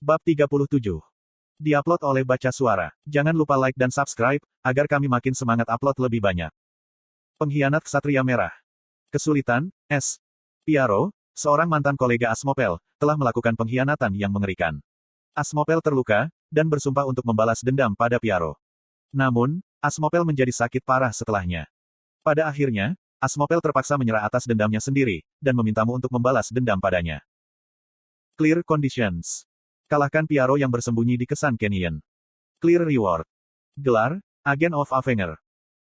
Bab 37. Diupload oleh Baca Suara. Jangan lupa like dan subscribe, agar kami makin semangat upload lebih banyak. Pengkhianat Ksatria Merah. Kesulitan, S. Piaro, seorang mantan kolega Asmopel, telah melakukan pengkhianatan yang mengerikan. Asmopel terluka, dan bersumpah untuk membalas dendam pada Piaro. Namun, Asmopel menjadi sakit parah setelahnya. Pada akhirnya, Asmopel terpaksa menyerah atas dendamnya sendiri, dan memintamu untuk membalas dendam padanya. Clear Conditions. Kalahkan Piaro yang bersembunyi di Kesan Canyon. Clear Reward. Gelar, Agent of Avenger.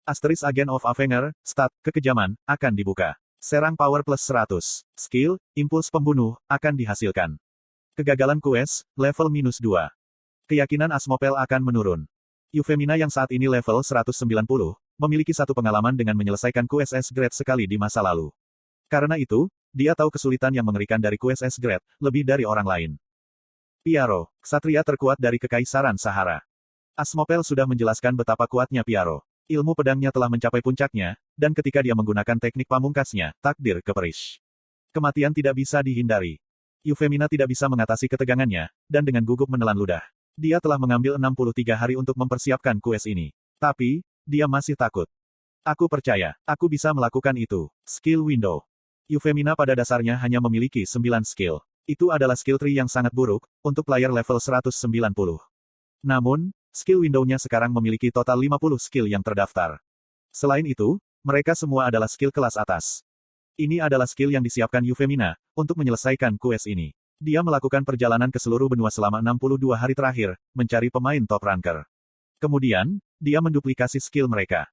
Asterisk Agent of Avenger, stat, kekejaman, akan dibuka. Serang power plus 100. Skill, impuls pembunuh, akan dihasilkan. Kegagalan quest, level minus 2. Keyakinan Asmopel akan menurun. Euphemina yang saat ini level 190, memiliki satu pengalaman dengan menyelesaikan quest S-grade sekali di masa lalu. Karena itu, dia tahu kesulitan yang mengerikan dari quest S-grade, lebih dari orang lain. Piaro, ksatria terkuat dari Kekaisaran Sahara. Asmopel sudah menjelaskan betapa kuatnya Piaro. Ilmu pedangnya telah mencapai puncaknya, dan ketika dia menggunakan teknik pamungkasnya, takdir keperish. Kematian tidak bisa dihindari. Euphemina tidak bisa mengatasi ketegangannya, dan dengan gugup menelan ludah. Dia telah mengambil 63 hari untuk mempersiapkan quest ini. Tapi, dia masih takut. Aku percaya, aku bisa melakukan itu. Skill Window. Euphemina pada dasarnya hanya memiliki 9 skill. Itu adalah skill tree yang sangat buruk, untuk player level 190. Namun, skill window-nya sekarang memiliki total 50 skill yang terdaftar. Selain itu, mereka semua adalah skill kelas atas. Ini adalah skill yang disiapkan Euphemina, untuk menyelesaikan quest ini. Dia melakukan perjalanan ke seluruh benua selama 62 hari terakhir, mencari pemain top ranker. Kemudian, dia menduplikasi skill mereka.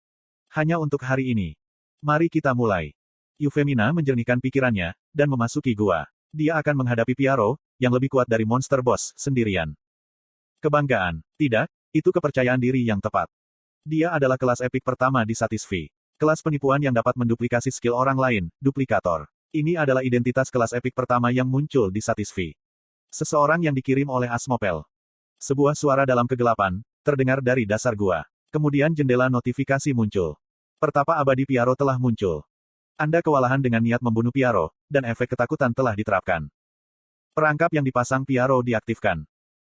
Hanya untuk hari ini. Mari kita mulai. Euphemina menjernihkan pikirannya, dan memasuki gua. Dia akan menghadapi Piaro, yang lebih kuat dari monster boss, sendirian. Kebanggaan. Tidak, itu kepercayaan diri yang tepat. Dia adalah kelas epik pertama di Satisfy. Kelas penipuan yang dapat menduplikasi skill orang lain, duplikator. Ini adalah identitas kelas epik pertama yang muncul di Satisfy. Seseorang yang dikirim oleh Asmopel. Sebuah suara dalam kegelapan, terdengar dari dasar gua. Kemudian jendela notifikasi muncul. Pertapa abadi Piaro telah muncul. Anda kewalahan dengan niat membunuh Piaro, dan efek ketakutan telah diterapkan. Perangkap yang dipasang Piaro diaktifkan.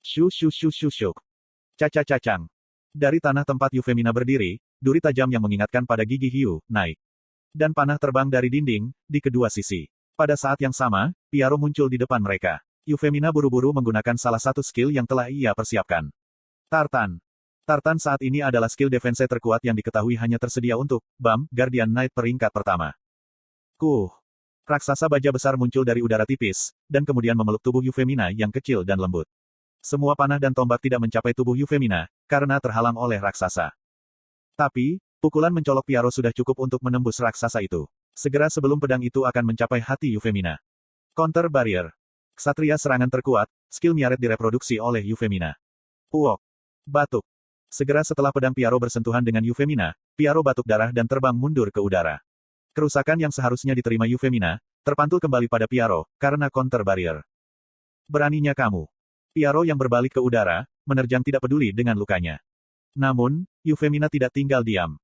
Shuk. Caca-cacang. Dari tanah tempat Euphemina berdiri, duri tajam yang mengingatkan pada gigi hiu, naik. Dan panah terbang dari dinding, di kedua sisi. Pada saat yang sama, Piaro muncul di depan mereka. Euphemina buru-buru menggunakan salah satu skill yang telah ia persiapkan. Tartan. Tartan saat ini adalah skill defense terkuat yang diketahui hanya tersedia untuk BAM, Guardian Knight peringkat pertama. Raksasa baja besar muncul dari udara tipis, dan kemudian memeluk tubuh Euphemina yang kecil dan lembut. Semua panah dan tombak tidak mencapai tubuh Euphemina, karena terhalang oleh raksasa. Tapi, pukulan mencolok Piaro sudah cukup untuk menembus raksasa itu. Segera sebelum pedang itu akan mencapai hati Euphemina. Counter Barrier. Ksatria serangan terkuat, skill Miaret direproduksi oleh Euphemina. Uok. Batuk. Segera setelah pedang Piaro bersentuhan dengan Euphemina, Piaro batuk darah dan terbang mundur ke udara. Kerusakan yang seharusnya diterima Euphemina, terpantul kembali pada Piaro, karena counter barrier. Beraninya kamu. Piaro yang berbalik ke udara, menerjang tidak peduli dengan lukanya. Namun, Euphemina tidak tinggal diam.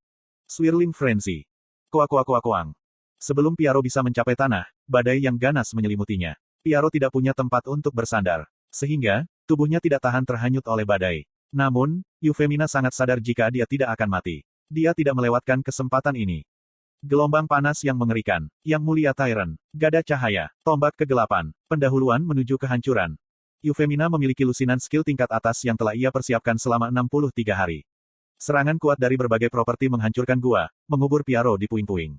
Swirling Frenzy. Koang. Sebelum Piaro bisa mencapai tanah, badai yang ganas menyelimutinya. Piaro tidak punya tempat untuk bersandar. Sehingga, tubuhnya tidak tahan terhanyut oleh badai. Namun, Euphemina sangat sadar jika dia tidak akan mati. Dia tidak melewatkan kesempatan ini. Gelombang panas yang mengerikan, yang mulia Tyrant, gada cahaya, tombak kegelapan, pendahuluan menuju kehancuran. Euphemina memiliki lusinan skill tingkat atas yang telah ia persiapkan selama 63 hari. Serangan kuat dari berbagai properti menghancurkan gua, mengubur Piaro di puing-puing.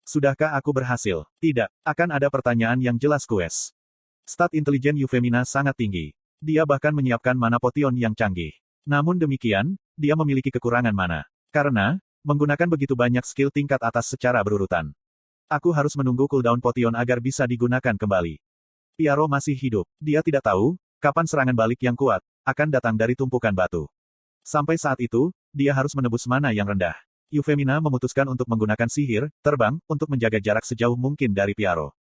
Sudahkah aku berhasil? Tidak, akan ada pertanyaan yang jelas quest. Stat intelijen Euphemina sangat tinggi. Dia bahkan menyiapkan mana potion yang canggih. Namun demikian, dia memiliki kekurangan mana. Karena, menggunakan begitu banyak skill tingkat atas secara berurutan. Aku harus menunggu cooldown potion agar bisa digunakan kembali. Piaro masih hidup. Dia tidak tahu, kapan serangan balik yang kuat, akan datang dari tumpukan batu. Sampai saat itu, dia harus menebus mana yang rendah. Euphemina memutuskan untuk menggunakan sihir, terbang, untuk menjaga jarak sejauh mungkin dari Piaro.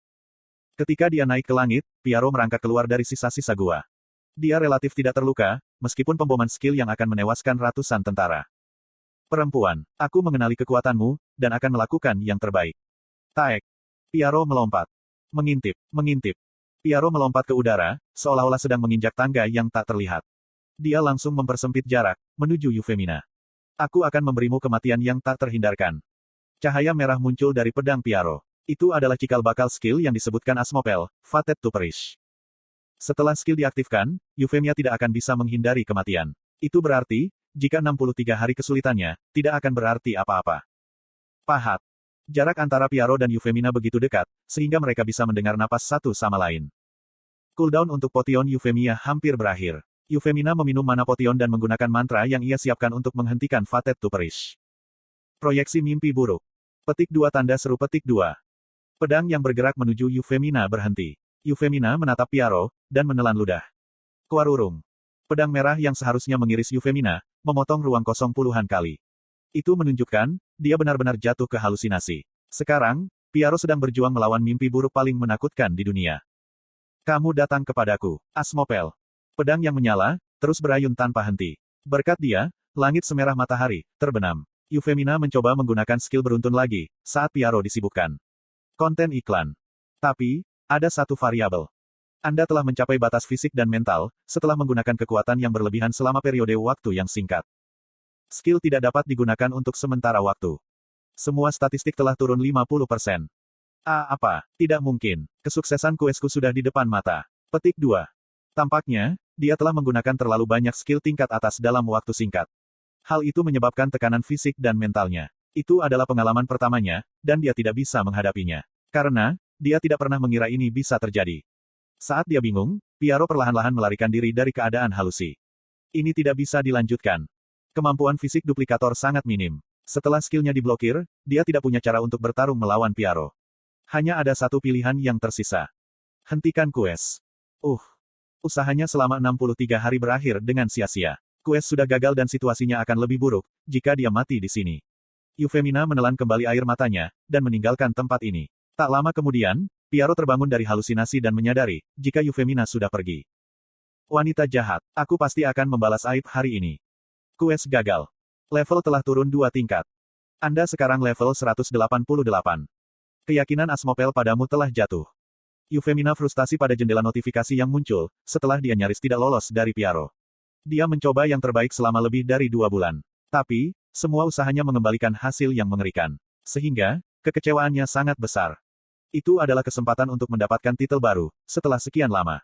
Ketika dia naik ke langit, Piaro merangkak keluar dari sisa-sisa gua. Dia relatif tidak terluka, meskipun pemboman skill yang akan menewaskan ratusan tentara. Perempuan, aku mengenali kekuatanmu, dan akan melakukan yang terbaik. Taek. Piaro melompat. Mengintip. Piaro melompat ke udara, seolah-olah sedang menginjak tangga yang tak terlihat. Dia langsung mempersempit jarak, menuju Yufemina. Aku akan memberimu kematian yang tak terhindarkan. Cahaya merah muncul dari pedang Piaro. Itu adalah cikal bakal skill yang disebutkan Asmopel, Fated to Perish. Setelah skill diaktifkan, Yufemia tidak akan bisa menghindari kematian. Itu berarti, jika 63 hari kesulitannya, tidak akan berarti apa-apa. Pahat. Jarak antara Piaro dan Yufemina begitu dekat, sehingga mereka bisa mendengar napas satu sama lain. Cooldown untuk potion Yufemia hampir berakhir. Yufemina meminum mana potion dan menggunakan mantra yang ia siapkan untuk menghentikan Fated to Perish. Proyeksi mimpi buruk. Petik 2 tanda seru petik 2. Pedang yang bergerak menuju Yufemina berhenti. Yufemina menatap Piaro, dan menelan ludah. Kuarurung. Pedang merah yang seharusnya mengiris Yufemina, memotong ruang kosong puluhan kali. Itu menunjukkan, dia benar-benar jatuh ke halusinasi. Sekarang, Piaro sedang berjuang melawan mimpi buruk paling menakutkan di dunia. Kamu datang kepadaku, Asmopel. Pedang yang menyala, terus berayun tanpa henti. Berkat dia, langit semerah matahari, terbenam. Yufemina mencoba menggunakan skill beruntun lagi, saat Piaro disibukkan. Konten iklan. Tapi, ada satu variabel. Anda telah mencapai batas fisik dan mental, setelah menggunakan kekuatan yang berlebihan selama periode waktu yang singkat. Skill tidak dapat digunakan untuk sementara waktu. Semua statistik telah turun 50%. Apa? Tidak mungkin. Kesuksesan kuesku sudah di depan mata. Petik 2. Tampaknya, dia telah menggunakan terlalu banyak skill tingkat atas dalam waktu singkat. Hal itu menyebabkan tekanan fisik dan mentalnya. Itu adalah pengalaman pertamanya, dan dia tidak bisa menghadapinya. Karena, dia tidak pernah mengira ini bisa terjadi. Saat dia bingung, Piaro perlahan-lahan melarikan diri dari keadaan halusi. Ini tidak bisa dilanjutkan. Kemampuan fisik duplikator sangat minim. Setelah skillnya diblokir, dia tidak punya cara untuk bertarung melawan Piaro. Hanya ada satu pilihan yang tersisa. Hentikan quest. Usahanya selama 63 hari berakhir dengan sia-sia. Quest sudah gagal dan situasinya akan lebih buruk, jika dia mati di sini. Yufemina menelan kembali air matanya, dan meninggalkan tempat ini. Tak lama kemudian, Piaro terbangun dari halusinasi dan menyadari, jika Yufemina sudah pergi. Wanita jahat, aku pasti akan membalas aib hari ini. Quest gagal. Level telah turun 2 tingkat. Anda sekarang level 188. Keyakinan Asmopel padamu telah jatuh. Yufemina frustasi pada jendela notifikasi yang muncul, setelah dia nyaris tidak lolos dari Piaro. Dia mencoba yang terbaik selama lebih dari 2 bulan. Tapi, semua usahanya mengembalikan hasil yang mengerikan. Sehingga, kekecewaannya sangat besar. Itu adalah kesempatan untuk mendapatkan titel baru, setelah sekian lama.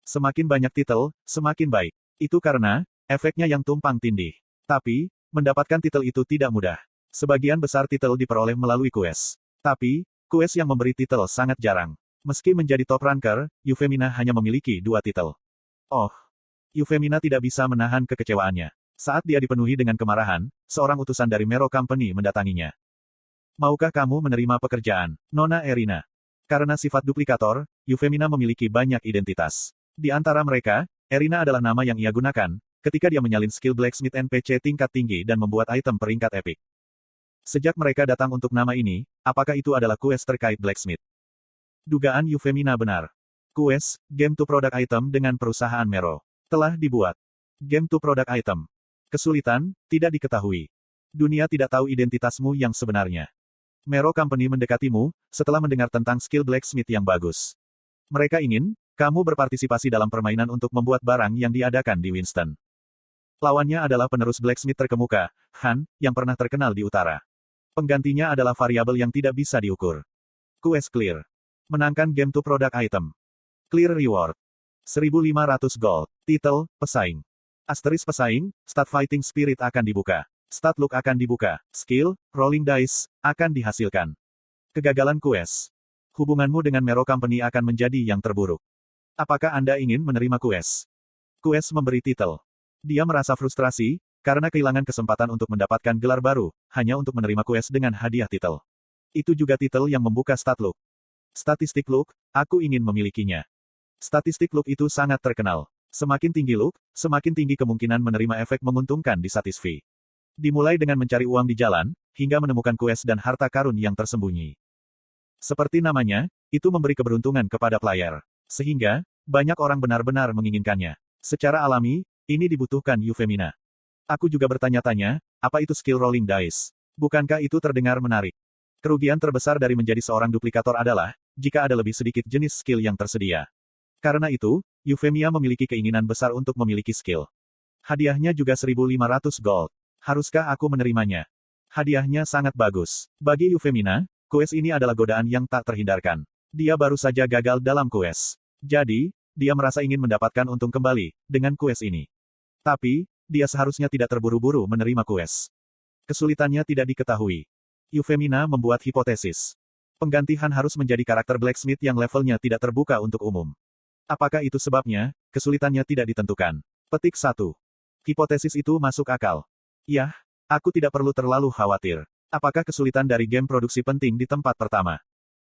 Semakin banyak titel, semakin baik. Itu karena, efeknya yang tumpang tindih. Tapi, mendapatkan titel itu tidak mudah. Sebagian besar titel diperoleh melalui quest. Tapi, quest yang memberi titel sangat jarang. Meski menjadi top ranker, Yufemina hanya memiliki 2 titel. Yufemina tidak bisa menahan kekecewaannya. Saat dia dipenuhi dengan kemarahan, seorang utusan dari Mero Company mendatanginya. Maukah kamu menerima pekerjaan, Nona Erina? Karena sifat duplikator, Yufemina memiliki banyak identitas. Di antara mereka, Erina adalah nama yang ia gunakan, ketika dia menyalin skill Blacksmith NPC tingkat tinggi dan membuat item peringkat epic. Sejak mereka datang untuk nama ini, apakah itu adalah quest terkait Blacksmith? Dugaan Yufemina benar. Quest, Game to Product Item dengan perusahaan Mero. Telah dibuat. Game to Product Item. Kesulitan, tidak diketahui. Dunia tidak tahu identitasmu yang sebenarnya. Mero Company mendekatimu, setelah mendengar tentang skill Blacksmith yang bagus. Mereka ingin, kamu berpartisipasi dalam permainan untuk membuat barang yang diadakan di Winston. Lawannya adalah penerus Blacksmith terkemuka, Han, yang pernah terkenal di utara. Penggantinya adalah variabel yang tidak bisa diukur. Quest clear. Menangkan game to product item. Clear reward. 1.500 gold. Title, pesaing. Asteris pesaing, stat fighting spirit akan dibuka. Stat look akan dibuka. Skill, rolling dice, akan dihasilkan. Kegagalan quest. Hubunganmu dengan Mero Company akan menjadi yang terburuk. Apakah Anda ingin menerima quest? Quest memberi titel. Dia merasa frustrasi, karena kehilangan kesempatan untuk mendapatkan gelar baru, hanya untuk menerima quest dengan hadiah titel. Itu juga titel yang membuka stat look. Statistik look, aku ingin memilikinya. Statistik look itu sangat terkenal. Semakin tinggi look, semakin tinggi kemungkinan menerima efek menguntungkan di Satisfy. Dimulai dengan mencari uang di jalan, hingga menemukan quest dan harta karun yang tersembunyi. Seperti namanya, itu memberi keberuntungan kepada player. Sehingga, banyak orang benar-benar menginginkannya. Secara alami, ini dibutuhkan Yufemina. Aku juga bertanya-tanya, apa itu skill rolling dice? Bukankah itu terdengar menarik? Kerugian terbesar dari menjadi seorang duplikator adalah, jika ada lebih sedikit jenis skill yang tersedia. Karena itu, Euphemia memiliki keinginan besar untuk memiliki skill. Hadiahnya juga 1.500 gold. Haruskah aku menerimanya? Hadiahnya sangat bagus. Bagi Euphemina, kues ini adalah godaan yang tak terhindarkan. Dia baru saja gagal dalam kues. Jadi, dia merasa ingin mendapatkan untung kembali dengan kues ini. Tapi, dia seharusnya tidak terburu-buru menerima kues. Kesulitannya tidak diketahui. Euphemina membuat hipotesis. Pengganti Han harus menjadi karakter blacksmith yang levelnya tidak terbuka untuk umum. Apakah itu sebabnya, kesulitannya tidak ditentukan? Petik 1. Hipotesis itu masuk akal. Yah, aku tidak perlu terlalu khawatir. Apakah kesulitan dari game produksi penting di tempat pertama?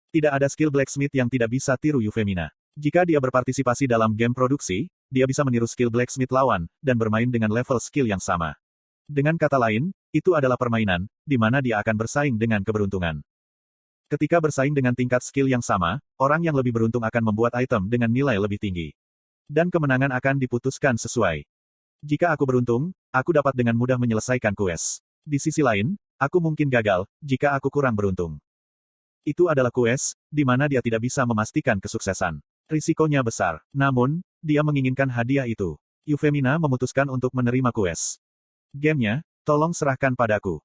Tidak ada skill blacksmith yang tidak bisa tiru Euphemina. Jika dia berpartisipasi dalam game produksi, dia bisa meniru skill blacksmith lawan, dan bermain dengan level skill yang sama. Dengan kata lain, itu adalah permainan, di mana dia akan bersaing dengan keberuntungan. Ketika bersaing dengan tingkat skill yang sama, orang yang lebih beruntung akan membuat item dengan nilai lebih tinggi. Dan kemenangan akan diputuskan sesuai. Jika aku beruntung, aku dapat dengan mudah menyelesaikan kues. Di sisi lain, aku mungkin gagal, jika aku kurang beruntung. Itu adalah kues, di mana dia tidak bisa memastikan kesuksesan. Risikonya besar. Namun, dia menginginkan hadiah itu. Euphemina memutuskan untuk menerima kues. Gamenya, tolong serahkan padaku.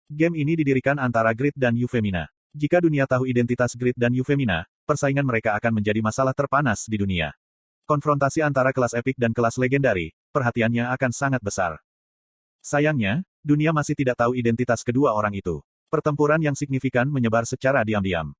Game ini didirikan antara Grid dan Euphemina. Jika dunia tahu identitas Grid dan Euphemina, persaingan mereka akan menjadi masalah terpanas di dunia. Konfrontasi antara kelas epik dan kelas legendari, perhatiannya akan sangat besar. Sayangnya, dunia masih tidak tahu identitas kedua orang itu. Pertempuran yang signifikan menyebar secara diam-diam.